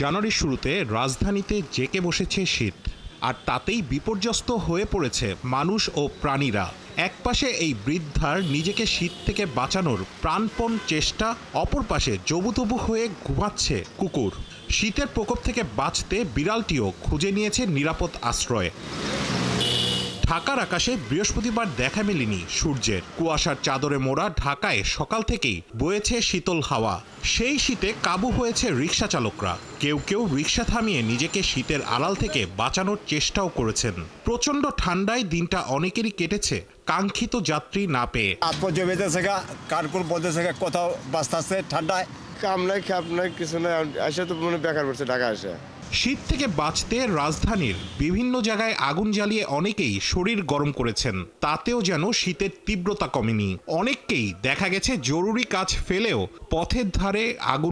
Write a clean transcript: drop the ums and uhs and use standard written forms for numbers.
জানুয়ারির শুরুতে রাজধানীতে জেঁকে বসেছে শীত, আর তাতেই বিপর্যস্ত হয়ে পড়েছে মানুষ ও প্রাণীরা। একপাশে এই বৃদ্ধার নিজেকে শীত থেকে বাঁচানোর প্রাণপণ চেষ্টা, অপর পাশে জবুতবু হয়ে ঘুমাচ্ছে কুকুর। শীতের প্রকোপ থেকে বাঁচতে বিড়ালটিও খুঁজে নিয়েছে নিরাপদ আশ্রয়। ঢাকার আকাশে বৃহস্পতিবার দেখা মেলেনি সূর্যের। কুয়াশার চাদরে মোড়া ঢাকায় সকাল থেকেই বয়েছে শীতল হাওয়া। সেই শীতে কাবু হয়েছে রিকশা চালকরা। কেউ কেউ রিকশা থামিয়ে নিজেকে শীতের আড়াল থেকে বাঁচানোর চেষ্টাও করেছেন। প্রচণ্ড ঠান্ডায় দিনটা অনেকেরই কেটেছে কাঙ্ক্ষিত যাত্রী না পেয়ে। কারকুর বলতেছে কোথাও বাঁচতেছে ঠান্ডায়, কাম নাই খাপ নাই কিছু নাই, আসে তো মনে বেকার করছে ঢাকা আসে। শীত থেকে বাঁচতে রাজধানীর বিভিন্ন জায়গায় আগুন জ্বালিয়ে অনেকেই শরীর গরম করেছেন। তাতেও যেন শীতের তীব্রতা কমেনি। অনেককেই দেখা গেছে জরুরি কাজ ফেলেও পথের ধারে আগুন